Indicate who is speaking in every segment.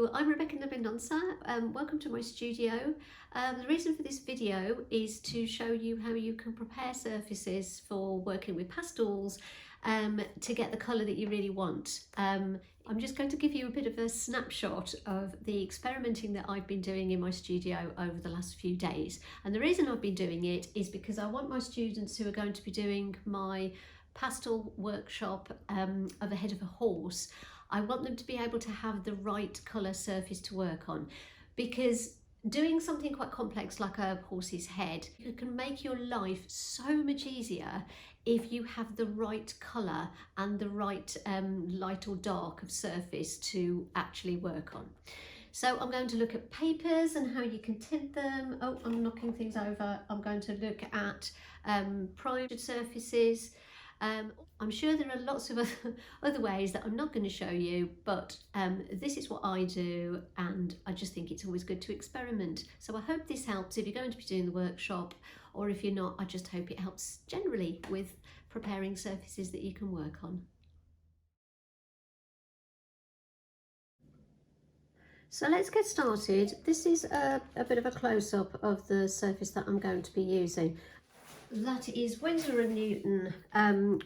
Speaker 1: Hello, I'm Rebecca Mendonça. Welcome to my studio. The reason for this video is to show you how you can prepare surfaces for working with pastels to get the colour that you really want. I'm just going to give you a bit of a snapshot of the experimenting that I've been doing in my studio over the last few days. And the reason I've been doing it is because I want my students who are going to be doing my pastel workshop of a head of a horse, I want them to be able to have the right colour surface to work on, because doing something quite complex like a horse's head, it can make your life so much easier if you have the right colour and the right light or dark of surface to actually work on. So I'm going to look at papers and how you can tint them. Oh, I'm knocking things over. I'm going to look at primed surfaces. I'm sure there are lots of other ways that I'm not going to show you, but this is what I do, and I just think it's always good to experiment. So I hope this helps if you're going to be doing the workshop, or if you're not, I just hope it helps generally with preparing surfaces that you can work on. So let's get started. This is a bit of a close-up of the surface that I'm going to be using. That is Winsor & Newton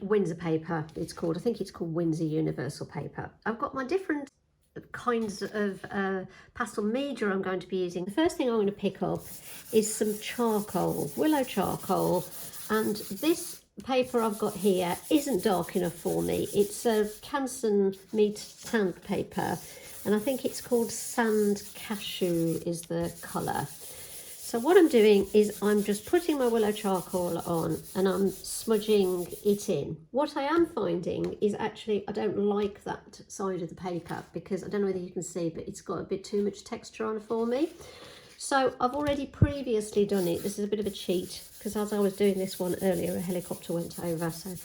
Speaker 1: Windsor paper, it's called. I think it's called Windsor Universal paper. I've got my different kinds of pastel media I'm going to be using. The first thing I'm going to pick up is some charcoal, willow charcoal, and this paper I've got here isn't dark enough for me. It's a Canson meat tanned paper, and I think it's called Sand Cashew is the colour. So what I'm doing is I'm just putting my willow charcoal on and I'm smudging it in. What I am finding is actually I don't like that side of the paper, because I don't know whether you can see, but it's got a bit too much texture on for me. So I've already previously done it. This is a bit of a cheat, because as I was doing this one earlier, a helicopter went over, so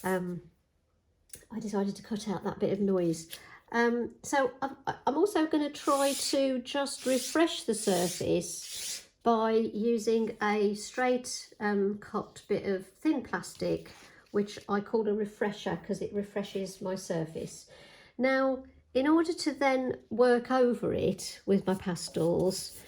Speaker 1: I decided to cut out that bit of noise. So I'm also going to try to just refresh the surface by using a straight cut bit of thin plastic, which I call a refresher because it refreshes my surface. Now, in order to then work over it with my pastels,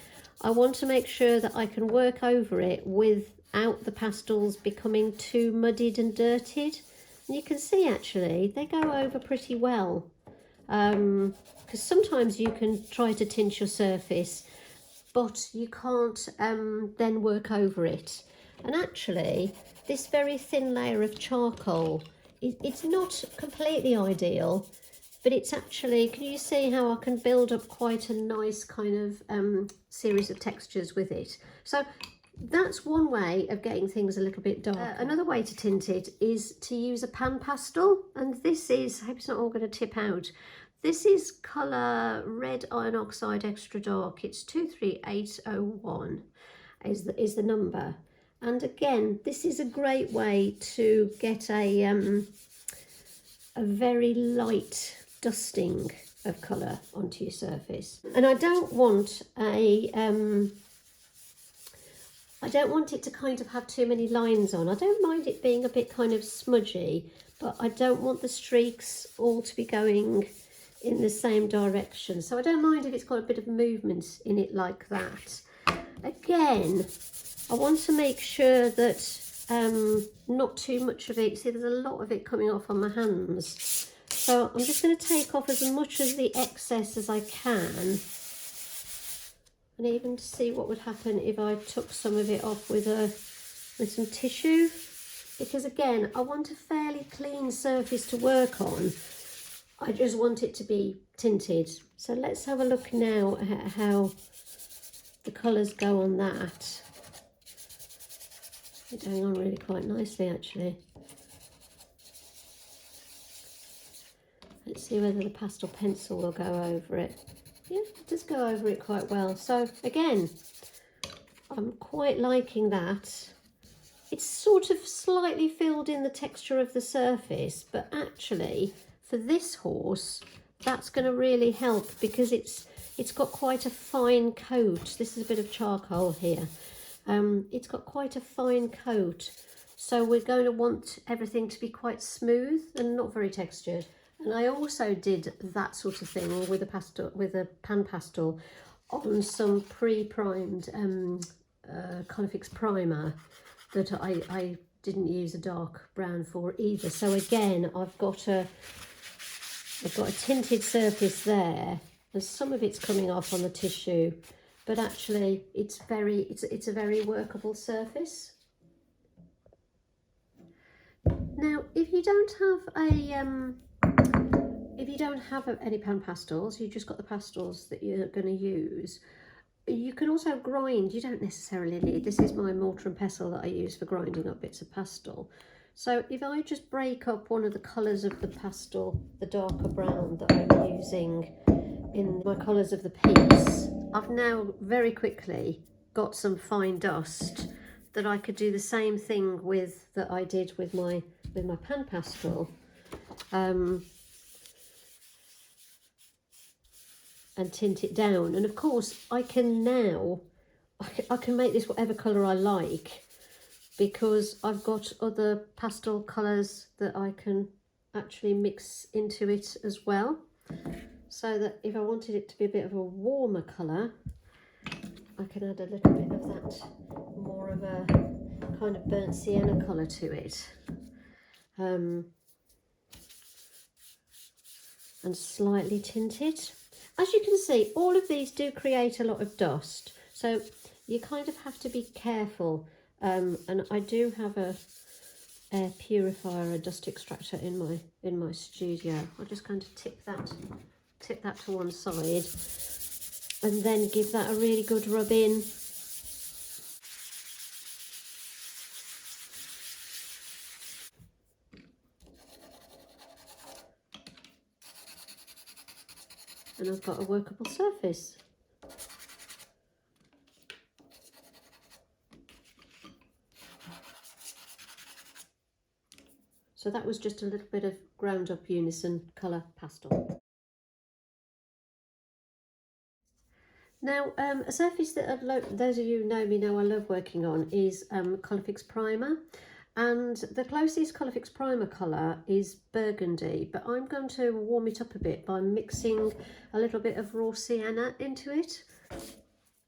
Speaker 1: I want to make sure that I can work over it without the pastels becoming too muddied and dirtied. And you can see actually they go over pretty well, because sometimes you can try to tint your surface but you can't then work over it. And actually this very thin layer of charcoal, it's not completely ideal, but it's actually, can you see how I can build up quite a nice kind of series of textures with it? So that's one way of getting things a little bit darker. Another way to tint it is to use a pan pastel, and this is, I hope it's not all going to tip out. This is colour Red Iron Oxide Extra Dark. It's 23801 is the number. And again, this is a great way to get a very light dusting of colour onto your surface. And I don't want it to kind of have too many lines on. I don't mind it being a bit kind of smudgy, but I don't want the streaks all to be going in the same direction. So I don't mind if it's got a bit of movement in it like that. Again, I want to make sure that not too much of it, see there's a lot of it coming off on my hands. So I'm just going to take off as much of the excess as I can, and even to see what would happen if I took some of it off with some tissue, because again, I want a fairly clean surface to work on. I just want it to be tinted. So let's have a look now at how the colours go on that. They're going on really quite nicely actually. Let's see whether the pastel pencil will go over it. Yeah, it does go over it quite well. So again, I'm quite liking that. It's sort of slightly filled in the texture of the surface, but actually for this horse, that's going to really help, because it's got quite a fine coat. This is a bit of charcoal here. It's got quite a fine coat, so we're going to want everything to be quite smooth and not very textured. And I also did that sort of thing with a pastel, with a pan pastel, on some pre-primed Colourfix primer that I didn't use a dark brown for either. So again, I've got a tinted surface there, and some of it's coming off on the tissue, but actually it's a very workable surface. Now, if you don't have any pan pastels, you've just got the pastels that you're going to use, you can also grind. You don't necessarily need, this is my mortar and pestle that I use for grinding up bits of pastel. So if I just break up one of the colours of the pastel, the darker brown that I'm using in my colours of the piece, I've now very quickly got some fine dust that I could do the same thing with that I did with my pan pastel, and tint it down. And of course I can make this whatever colour I like, because I've got other pastel colours that I can actually mix into it as well, so that if I wanted it to be a bit of a warmer colour, I can add a little bit of that more of a kind of burnt sienna colour to it, and slightly tint it. As you can see, all of these do create a lot of dust, so you kind of have to be careful. And I do have a air purifier, a dust extractor in my studio. I'll just kind of tip that to one side, and then give that a really good rub in. And I've got a workable surface. So that was just a little bit of ground up unison colour pastel. Now, a surface that those of you who know me know I love working on is Colourfix primer. And the closest Colourfix primer colour is burgundy, but I'm going to warm it up a bit by mixing a little bit of raw sienna into it.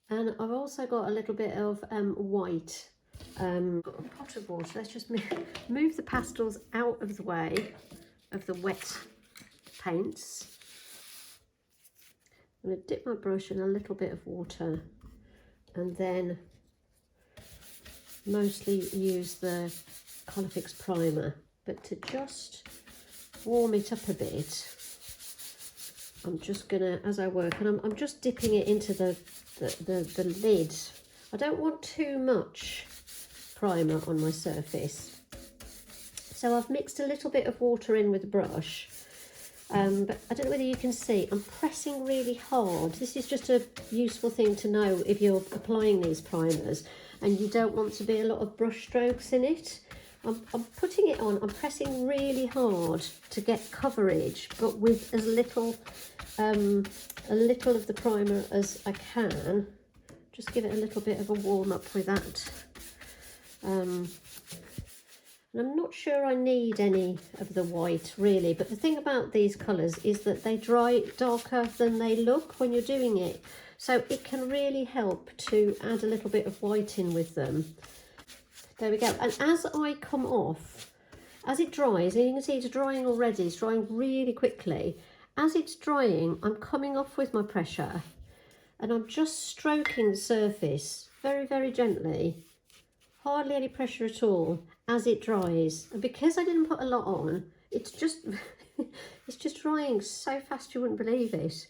Speaker 1: And I've also got a little bit of white. Got a pot of water. Let's just move the pastels out of the way of the wet paints. I'm going to dip my brush in a little bit of water, and then mostly use the Colourfix primer, but to just warm it up a bit, I'm just gonna, as I work, and I'm just dipping it into the lid. I don't want too much primer on my surface, so I've mixed a little bit of water in with the brush, but I don't know whether you can see, I'm pressing really hard. This is just a useful thing to know if you're applying these primers and you don't want to be a lot of brush strokes in it. I'm putting it on, I'm pressing really hard to get coverage, but with as little a little of the primer as I can. Just give it a little bit of a warm up with that. And I'm not sure I need any of the white really, but the thing about these colours is that they dry darker than they look when you're doing it. So it can really help to add a little bit of white in with them. There we go. And as I come off, as it dries, and you can see it's drying already, it's drying really quickly. As it's drying, I'm coming off with my pressure and I'm just stroking the surface very, very gently. Hardly any pressure at all as it dries. And because I didn't put a lot on, it's just it's just drying so fast you wouldn't believe it.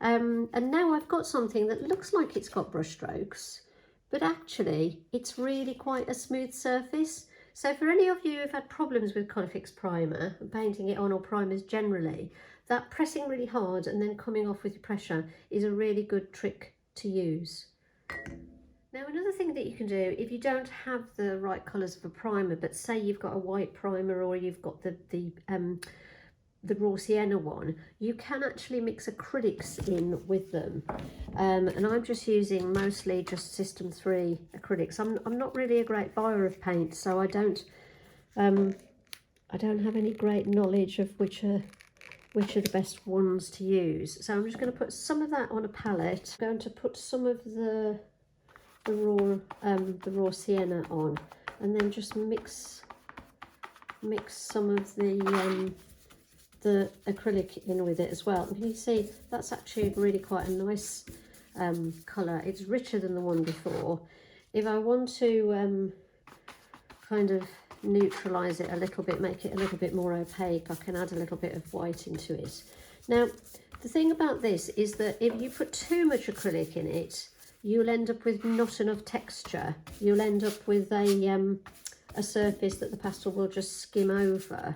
Speaker 1: And now I've got something that looks like it's got brush strokes, but actually it's really quite a smooth surface. So for any of you who've had problems with Colourfix primer, painting it on, or primers generally, that pressing really hard and then coming off with your pressure is a really good trick to use. Now, another thing that you can do if you don't have the right colours of a primer, but say you've got a white primer or you've got the raw sienna one, you can actually mix acrylics in with them. And I'm just using mostly just System 3 acrylics. I'm not really a great buyer of paint, so I don't have any great knowledge of which are which are the best ones to use. So I'm just going to put some of that on a palette. I'm going to put some of the raw sienna on, and then just mix some of the acrylic in with it as well. And you can see that's actually really quite a nice colour. It's richer than the one before. If I want to kind of neutralise it a little bit, make it a little bit more opaque, I can add a little bit of white into it. Now, the thing about this is that if you put too much acrylic in it, you'll end up with not enough texture. You'll end up with a surface that the pastel will just skim over.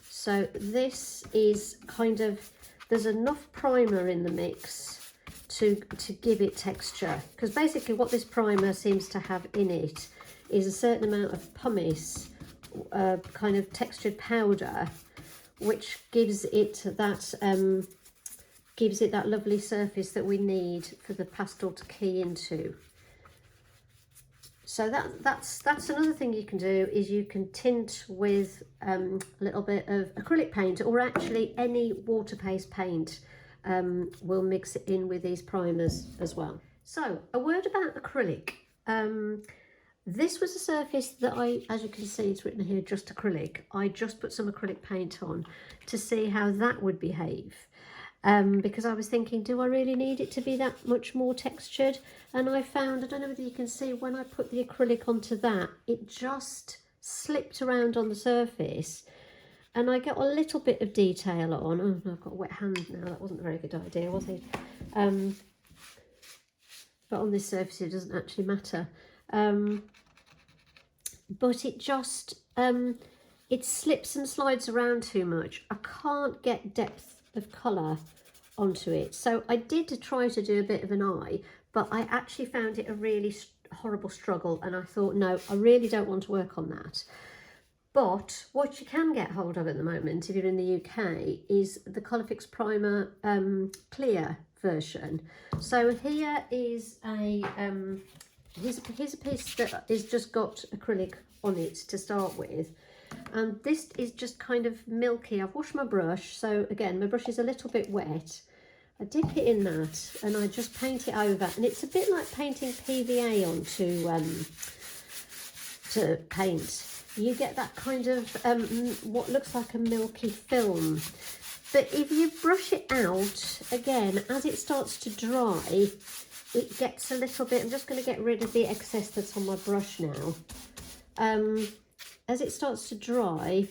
Speaker 1: So this is kind of, there's enough primer in the mix to give it texture, because basically what this primer seems to have in it is a certain amount of pumice, kind of textured powder, which gives it that lovely surface that we need for the pastel to key into. So that's another thing you can do, is you can tint with a little bit of acrylic paint, or actually any water-based paint will mix it in with these primers as well. So a word about acrylic. This was a surface that as you can see, it's written here, just acrylic. I just put some acrylic paint on to see how that would behave. Because I was thinking, do I really need it to be that much more textured? And I found, I don't know whether you can see, when I put the acrylic onto that, it just slipped around on the surface, and I got a little bit of detail on. Oh, I've got a wet hand now. That wasn't a very good idea, was it? But on this surface it doesn't actually matter. But it just, it slips and slides around too much. I can't get depth of colour onto it. So I did try to do a bit of an eye, but I actually found it a really horrible struggle, and I thought, no, I really don't want to work on that. But what you can get hold of at the moment, if you're in the UK, is the Colourfix Primer clear version. So here is here's a piece that is just got acrylic on it to start with. And this is just kind of milky. I've washed my brush, so again, my brush is a little bit wet. I dip it in that and I just paint it over, and it's a bit like painting PVA onto to paint. You get that kind of what looks like a milky film. But if you brush it out, again, as it starts to dry, it gets a little bit, I'm just going to get rid of the excess that's on my brush now. As it starts to dry,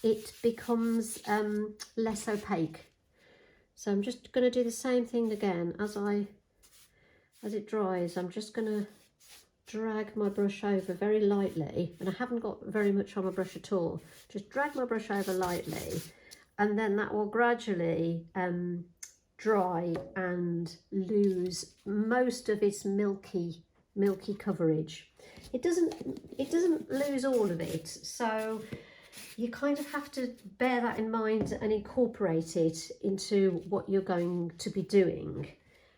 Speaker 1: it becomes less opaque. So I'm just going to do the same thing again. As it dries, I'm just going to drag my brush over very lightly, and I haven't got very much on my brush at all. Just drag my brush over lightly, and then that will gradually dry and lose most of its milky coverage. It doesn't lose all of it, so you kind of have to bear that in mind and incorporate it into what you're going to be doing.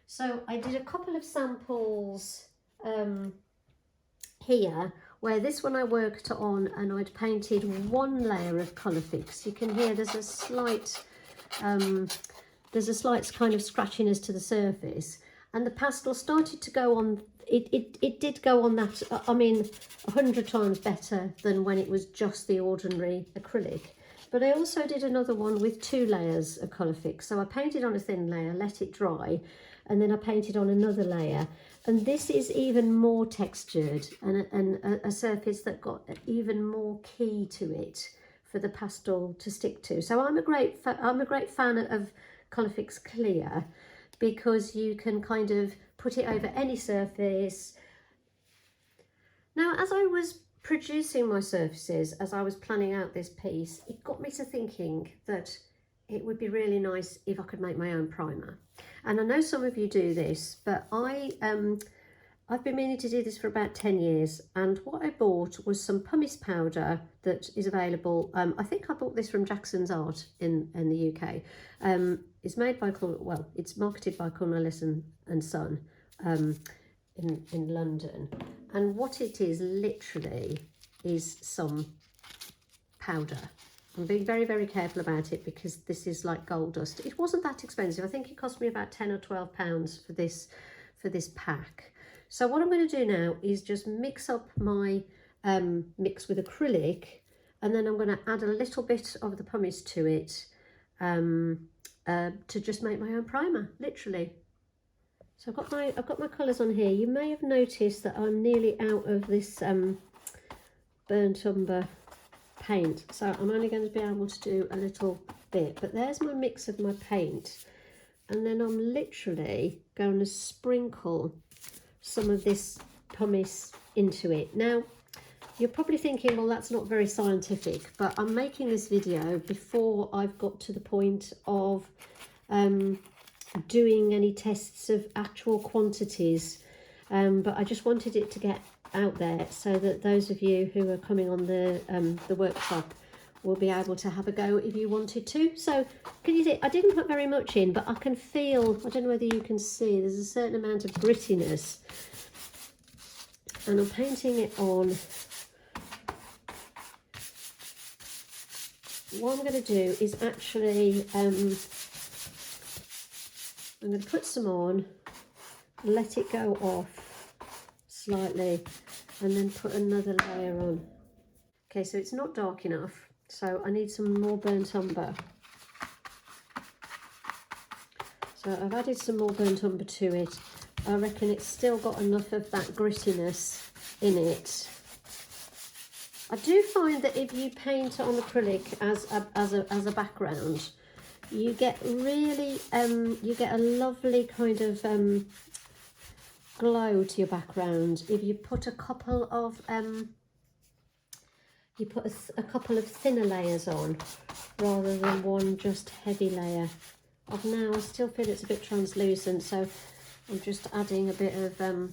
Speaker 1: So I did a couple of samples here, where this one I worked on and I'd painted one layer of Colourfix. You can hear there's a slight kind of scratchiness to the surface, and the pastel started to go on. It did go on that, I mean, 100 times better than when it was just the ordinary acrylic. But I also did another one with 2 layers of Colourfix. So I painted on a thin layer, let it dry, and then I painted on another layer. And this is even more textured, and a surface that got even more key to it for the pastel to stick to. So I'm a great fan of Colourfix Clear, because you can kind of put it over any surface. Now, as I was producing my surfaces, as I was planning out this piece, it got me to thinking that it would be really nice if I could make my own primer. And I know some of you do this, but I've been meaning to do this for about 10 years. And what I bought was some pumice powder that is available. I think I bought this from Jackson's Art in the UK. It's made by, well, it's marketed by Colourfix and Son in London. And what it is literally is some powder. I'm being very, very careful about it because this is like gold dust. It wasn't that expensive. I think it cost me about 10 or 12 pounds for this pack. So what I'm going to do now is just mix up my mix with acrylic, and then I'm going to add a little bit of the pumice to it to just make my own primer, literally. So I've got my colours on here. You may have noticed that I'm nearly out of this burnt umber paint, so I'm only going to be able to do a little bit, but there's my mix of my paint, and then I'm literally going to sprinkle some of this pumice into it. Now you're probably thinking, well, that's not very scientific, but I'm making this video before I've got to the point of doing any tests of actual quantities, but I just wanted it to get out there so that those of you who are coming on the workshop will be able to have a go if you wanted to. So can you see, I didn't put very much in, but I can feel, I don't know whether you can see, there's a certain amount of grittiness, and I'm painting it on. What I'm going to do is actually I'm going to put some on, let it go off slightly, and then put another layer on. Okay, so it's not dark enough, so I need some more burnt umber. So I've added some more burnt umber to it. I reckon it's still got enough of that grittiness in it. I do find that if you paint on acrylic as a background, you get really you get a lovely kind of glow to your background if you put a couple of thinner layers on rather than one just heavy layer. Now I still feel it's a bit translucent, so I'm just adding a bit of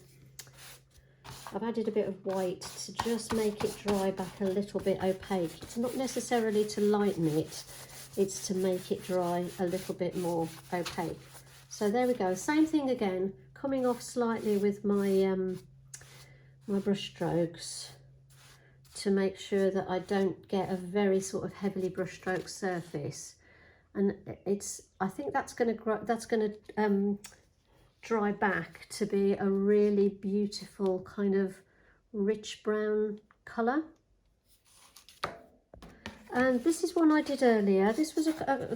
Speaker 1: I've added a bit of white to just make it dry back a little bit opaque. It's not necessarily to lighten it, it's to make it dry a little bit more opaque. So there we go, same thing again, coming off slightly with my my brush strokes to make sure that I don't get a very sort of heavily brush stroke surface. And I think that's going to dry back to be a really beautiful kind of rich brown colour. And this is one I did earlier. This was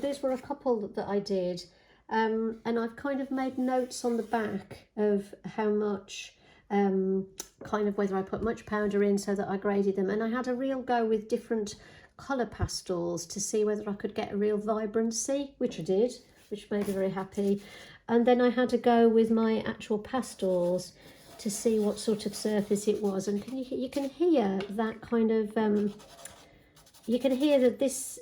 Speaker 1: these were a couple that I did, and I've kind of made notes on the back of how much kind of whether I put much powder in so that I graded them, and I had a real go with different colour pastels to see whether I could get a real vibrancy, which I did, which made me very happy. And then I had to go with my actual pastels to see what sort of surface it was, and you can hear that kind of you can hear that this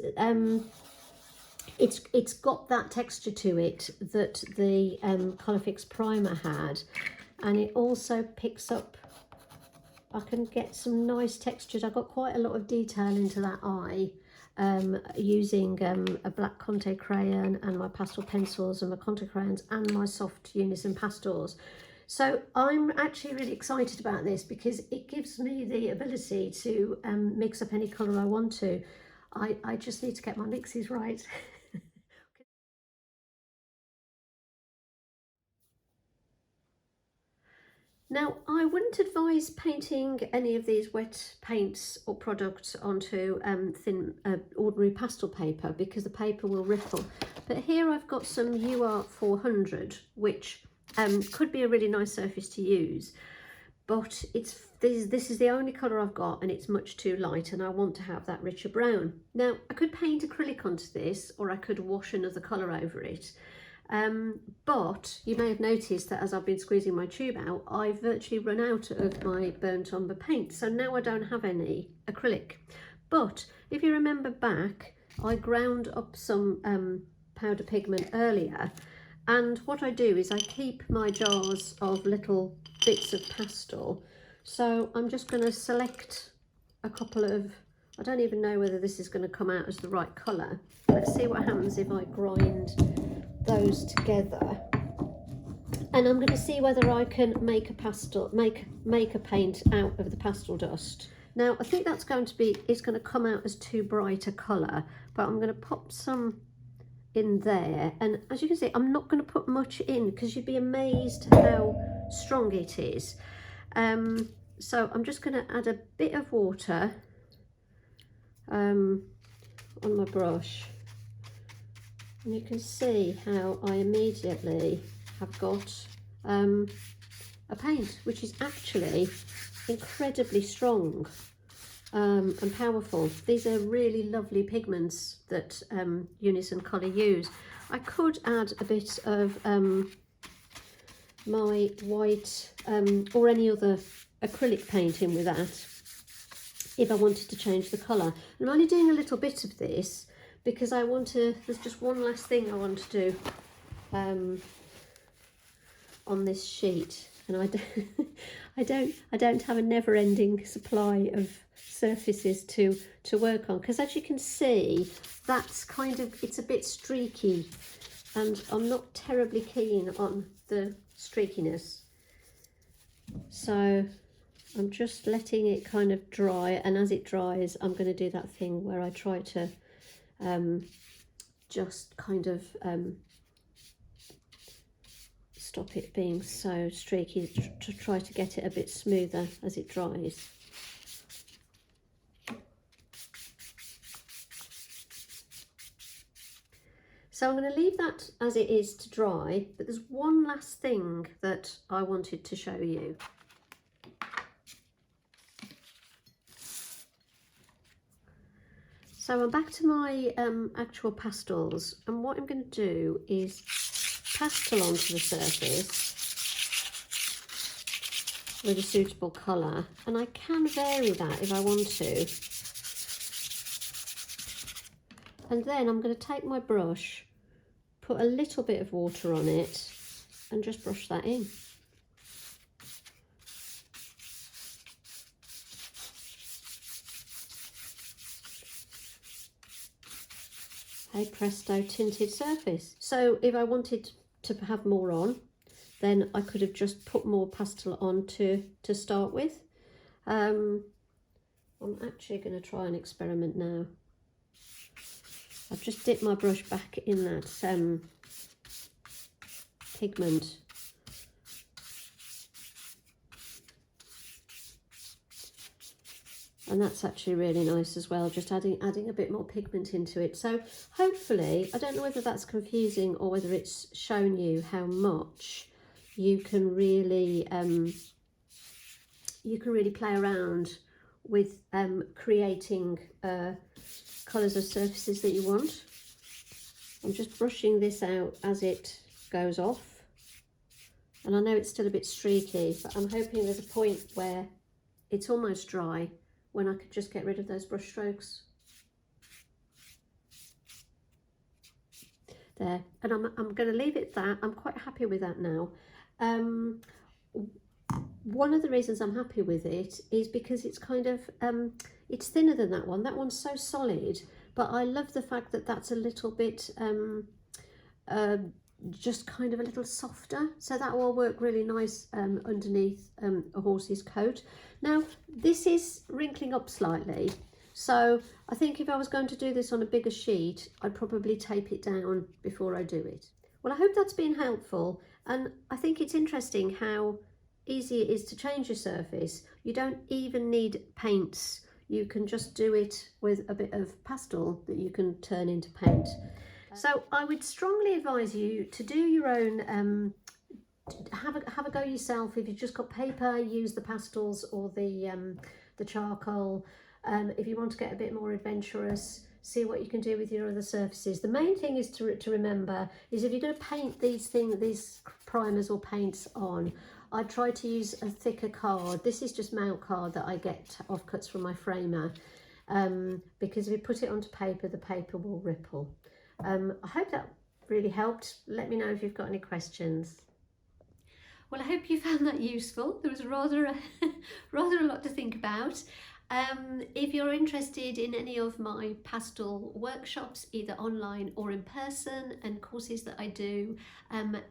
Speaker 1: it's got that texture to it that the Colourfix primer had, and it also picks up, I can get some nice textures. I got quite a lot of detail into that eye using a black Conte crayon and my pastel pencils and my Conte crayons and my soft unison pastels. So I'm actually really excited about this because it gives me the ability to mix up any colour I want to. I just need to get my mixes right. Now, I wouldn't advise painting any of these wet paints or products onto thin ordinary pastel paper because the paper will ripple. But here I've got some UR 400, which could be a really nice surface to use, but this is the only colour I've got and it's much too light, and I want to have that richer brown. Now, I could paint acrylic onto this, or I could wash another colour over it. But you may have noticed that as I've been squeezing my tube out, I've virtually run out of my burnt umber paint, so now I don't have any acrylic. But if you remember back, I ground up some powder pigment earlier, and what I do is I keep my jars of little bits of pastel. So I'm just going to select a couple of, I don't even know whether this is going to come out as the right colour. Let's see what happens if I grind those together, and I'm going to see whether I can make a pastel, make a paint out of the pastel dust Now I think that's going to be, it's going to come out as too bright a colour, but I'm going to pop some in there, and as you can see I'm not going to put much in because you'd be amazed how strong it is. So I'm just going to add a bit of water on my brush, and you can see how I immediately have got a paint which is actually incredibly strong and powerful. These are really lovely pigments that Unison Colour use. I could add a bit of my white or any other acrylic paint in with that if I wanted to change the colour. I'm only doing a little bit of this because I want to, there's just one last thing I want to do on this sheet, and I don't have a never-ending supply of surfaces to work on, because as you can see that's kind of, it's a bit streaky and I'm not terribly keen on the streakiness, so I'm just letting it kind of dry, and as it dries I'm going to do that thing where I try to just kind of stop it being so streaky, to try to get it a bit smoother as it dries. So I'm going to leave that as it is to dry, but there's one last thing that I wanted to show you. So I'm back to my actual pastels, and what I'm going to do is pastel onto the surface with a suitable colour, and I can vary that if I want to. And then I'm going to take my brush, put a little bit of water on it and just brush that in. Hey presto, tinted surface. So if I wanted to have more on, then I could have just put more pastel on to start with. I'm actually going to try an experiment now. I've just dipped my brush back in that pigment. And that's actually really nice as well, just adding a bit more pigment into it. So hopefully, I don't know whether that's confusing or whether it's shown you how much you can really play around with creating colours of surfaces that you want. I'm just brushing this out as it goes off, and I know it's still a bit streaky, but I'm hoping there's a point where it's almost dry when I could just get rid of those brush strokes. There, and I'm going to leave it that. I'm quite happy with that now. One of the reasons I'm happy with it is because it's kind of, it's thinner than that one. That one's so solid, but I love the fact that that's a little bit, just kind of a little softer. So that will work really nice underneath a horse's coat. Now, this is wrinkling up slightly. So I think if I was going to do this on a bigger sheet, I'd probably tape it down before I do it. Well, I hope that's been helpful. And I think it's interesting how easy it is to change your surface. You don't even need paints. You can just do it with a bit of pastel that you can turn into paint. So I would strongly advise you to do your own, have a go yourself. If you've just got paper, use the pastels or the charcoal. If you want to get a bit more adventurous, see what you can do with your other surfaces. The main thing is to remember is if you're going to paint these primers or paints on, I try to use a thicker card. This is just mount card that I get offcuts from my framer, because if you put it onto paper, the paper will ripple. I hope that really helped. Let me know if you've got any questions. Well, I hope you found that useful. There was rather a lot to think about. If you're interested in any of my pastel workshops, either online or in person, and courses that I do,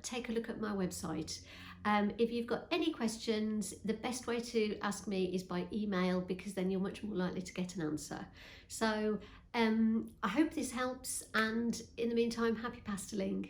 Speaker 1: take a look at my website. If you've got any questions, the best way to ask me is by email, because then you're much more likely to get an answer. So I hope this helps, and in the meantime, happy pasteling.